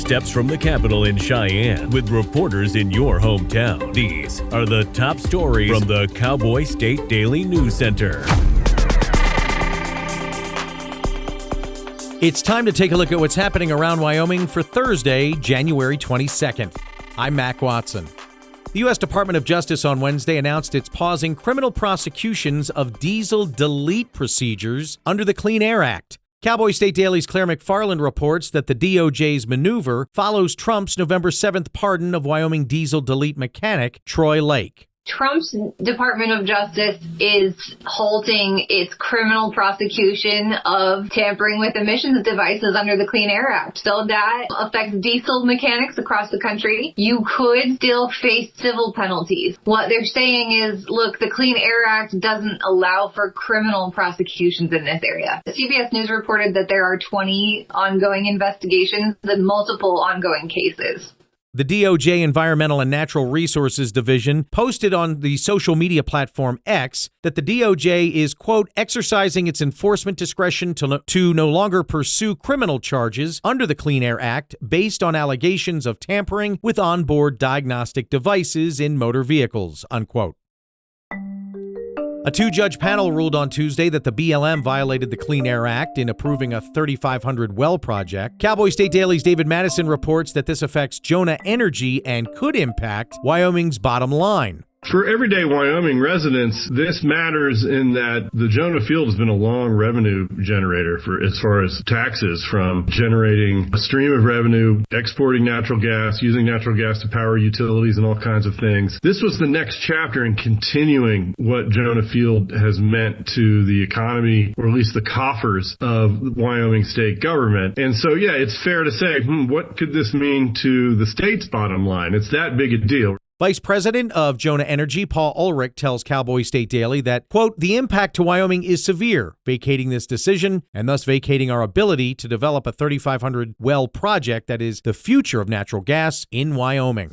steps from the Capitol in Cheyenne with reporters in your hometown. These are the top stories from the Cowboy State Daily News Center. It's time to take a look at what's happening around Wyoming for Thursday, January 22nd. I'm Mac Watson. The U.S. Department of Justice on Wednesday announced it's pausing criminal prosecutions of diesel delete procedures under the Clean Air Act. Cowboy State Daily's Claire McFarland reports that the DOJ's maneuver follows Trump's November 7th pardon of Wyoming diesel delete mechanic Troy Lake. Trump's Department of Justice is halting its criminal prosecution of tampering with emissions devices under the Clean Air Act. So that affects diesel mechanics across the country. You could still face civil penalties. What they're saying is, look, the Clean Air Act doesn't allow for criminal prosecutions in this area. CBS News reported that there are 20 ongoing investigations and multiple ongoing cases. The DOJ Environmental and Natural Resources Division posted on the social media platform X that the DOJ is, quote, exercising its enforcement discretion to no longer pursue criminal charges under the Clean Air Act based on allegations of tampering with onboard diagnostic devices in motor vehicles, unquote. A two-judge panel ruled on Tuesday that the BLM violated the Clean Air Act in approving a 3,500 well project. Cowboy State Daily's David Madison reports that this affects Jonah Energy and could impact Wyoming's bottom line. For everyday Wyoming residents, this matters in that the Jonah field has been a long revenue generator for as far as taxes, from generating a stream of revenue, exporting natural gas, using natural gas to power utilities and all kinds of things. This was the next chapter in continuing what Jonah field has meant to the economy, or at least the coffers of the Wyoming state government. And so, yeah, it's fair to say, what could this mean to the state's bottom line? It's that big a deal. Vice President of Jonah Energy, Paul Ulrich, tells Cowboy State Daily that, quote, the impact to Wyoming is severe, vacating this decision and thus vacating our ability to develop a 3,500 well project that is the future of natural gas in Wyoming.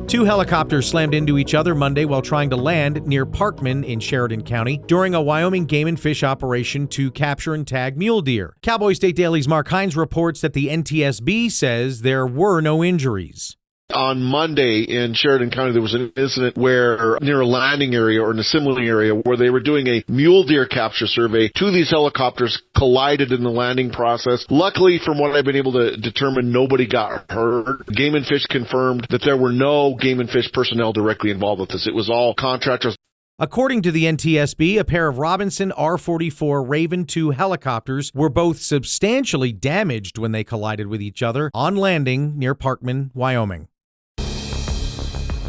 Two helicopters slammed into each other Monday while trying to land near Parkman in Sheridan County during a Wyoming game and fish operation to capture and tag mule deer. Cowboy State Daily's Mark Hines reports that the NTSB says there were no injuries. On Monday in Sheridan County, there was an incident where near a landing area or an assembly area where they were doing a mule deer capture survey. Two of these helicopters collided in the landing process. Luckily, from what I've been able to determine, nobody got hurt. Game and Fish confirmed that there were no Game and Fish personnel directly involved with this. It was all contractors. According to the NTSB, a pair of Robinson R-44 Raven II helicopters were both substantially damaged when they collided with each other on landing near Parkman, Wyoming.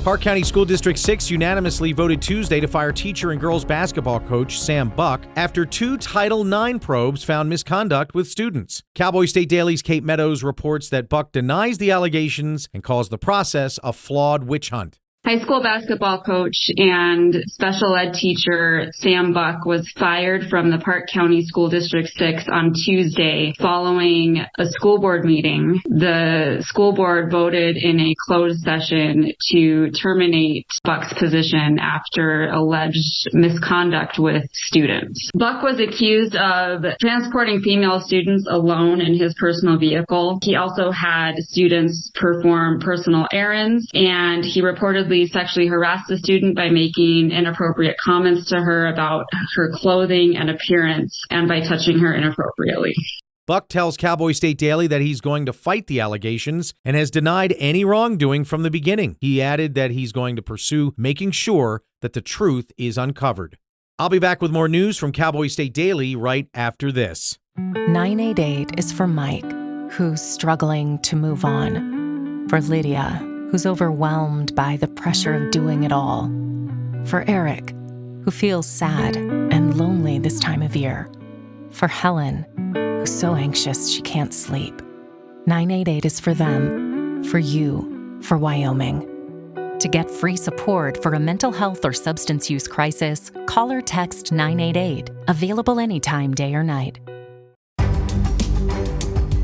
Park County School District 6 unanimously voted Tuesday to fire teacher and girls basketball coach Sam Buck after two Title IX probes found misconduct with students. Cowboy State Daily's Kate Meadows reports that Buck denies the allegations and calls the process a flawed witch hunt. High school basketball coach and special ed teacher Sam Buck was fired from the Park County School District 6 on Tuesday following a school board meeting. The school board voted in a closed session to terminate Buck's position after alleged misconduct with students. Buck was accused of transporting female students alone in his personal vehicle. He also had students perform personal errands, and he reportedly sexually harassed the student by making inappropriate comments to her about her clothing and appearance and by touching her inappropriately. Buck tells Cowboy State Daily that he's going to fight the allegations and has denied any wrongdoing from the beginning. He added that he's going to pursue making sure that the truth is uncovered. I'll be back with more news from Cowboy State Daily right after this. 988 is for Mike, who's struggling to move on. For Lydia, who's overwhelmed by the pressure of doing it all. For Eric, who feels sad and lonely this time of year. For Helen, who's so anxious she can't sleep. 988 is for them, for you, for Wyoming. To get free support for a mental health or substance use crisis, call or text 988. Available anytime, day or night.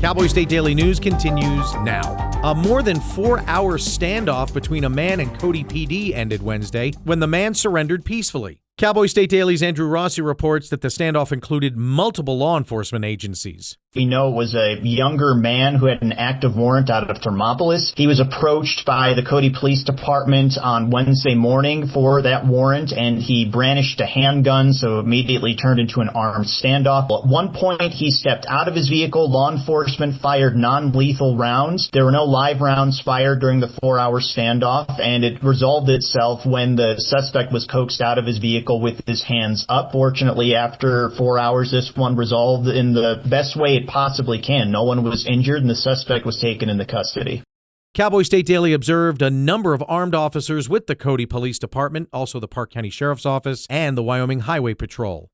Cowboy State Daily News continues now. A more than 4-hour standoff between a man and Cody PD ended Wednesday when the man surrendered peacefully. Cowboy State Daily's Andrew Rossi reports that the standoff included multiple law enforcement agencies. We know it was a younger man who had an active warrant out of Thermopolis. He was approached by the Cody Police Department on Wednesday morning for that warrant, and he brandished a handgun, so immediately turned into an armed standoff. At one point, he stepped out of his vehicle. Law enforcement fired non-lethal rounds. There were no live rounds fired during the 4-hour standoff, and it resolved itself when the suspect was coaxed out of his vehicle with his hands up. Fortunately, after 4 hours, this one resolved in the best way it possibly can. No one was injured, and the suspect was taken into custody. Cowboy State Daily observed a number of armed officers with the Cody Police Department, also the Park County Sheriff's Office, and the Wyoming Highway Patrol.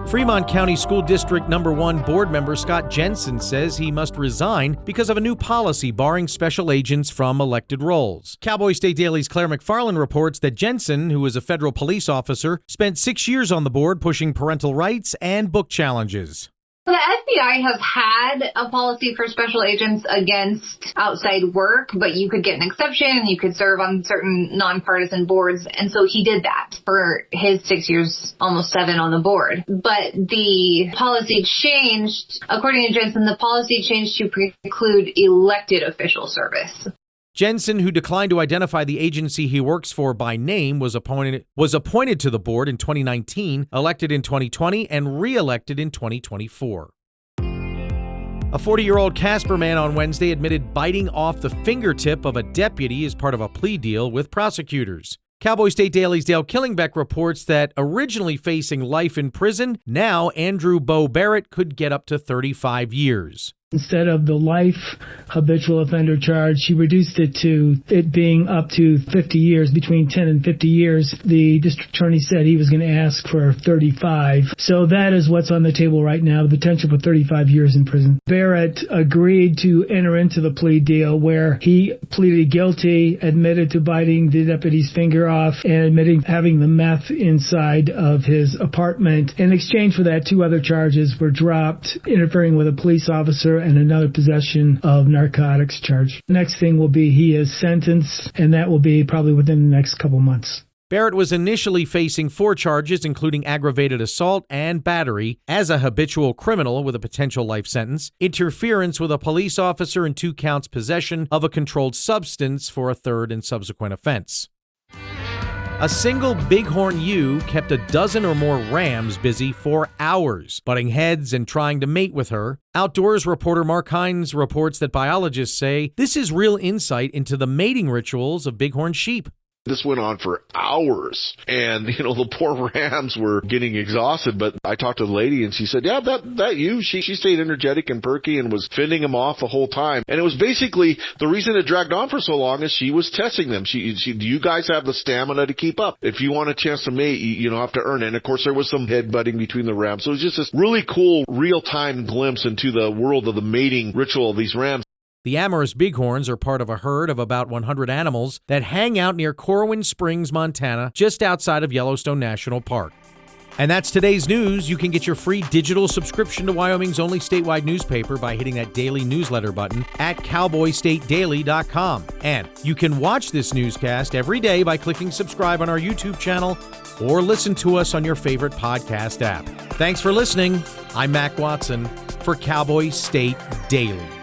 Fremont County School District No. 1 board member Scott Jensen says he must resign because of a new policy barring special agents from elected roles. Cowboy State Daily's Claire McFarland reports that Jensen, who is a federal police officer, spent 6 years on the board pushing parental rights and book challenges. The FBI has had a policy for special agents against outside work, but you could get an exception. You could serve on certain nonpartisan boards. And so he did that for his 6 years, almost 7 on the board. But the policy changed. According to Jensen, the policy changed to preclude elected official service. Jensen, who declined to identify the agency he works for by name, was appointed to the board in 2019, elected in 2020, and re-elected in 2024. A 40-year-old Casper man on Wednesday admitted biting off the fingertip of a deputy as part of a plea deal with prosecutors. Cowboy State Daily's Dale Killingbeck reports that originally facing life in prison, now Andrew Bo Barrett could get up to 35 years. Instead of the life habitual offender charge, she reduced it to it being up to 50 years, between 10 and 50 years. The district attorney said he was going to ask for 35. So that is what's on the table right now, the potential for 35 years in prison. Barrett agreed to enter into the plea deal where he pleaded guilty, admitted to biting the deputy's finger off, and admitting having the meth inside of his apartment. In exchange for that, 2 other charges were dropped, interfering with a police officer and another possession of narcotics charge. Next thing will be he is sentenced, and that will be probably within the next couple months. Barrett was initially facing 4 charges, including aggravated assault and battery, as a habitual criminal with a potential life sentence, interference with a police officer, and 2 counts possession of a controlled substance for a 3rd and subsequent offense. A single bighorn ewe kept a dozen or more rams busy for hours, butting heads and trying to mate with her. Outdoors reporter Mark Hines reports that biologists say this is real insight into the mating rituals of bighorn sheep. This went on for hours, and, the poor rams were getting exhausted, but I talked to the lady, and she said, yeah, that ewe, she stayed energetic and perky and was fending them off the whole time. And it was basically, the reason it dragged on for so long is she was testing them. Do you guys have the stamina to keep up? If you want a chance to mate, you have to earn it. And, of course, there was some headbutting between the rams. So it was just this really cool, real-time glimpse into the world of the mating ritual of these rams. The amorous bighorns are part of a herd of about 100 animals that hang out near Corwin Springs, Montana, just outside of Yellowstone National Park. And that's today's news. You can get your free digital subscription to Wyoming's only statewide newspaper by hitting that daily newsletter button at cowboystatedaily.com. And you can watch this newscast every day by clicking subscribe on our YouTube channel or listen to us on your favorite podcast app. Thanks for listening. I'm Mac Watson for Cowboy State Daily.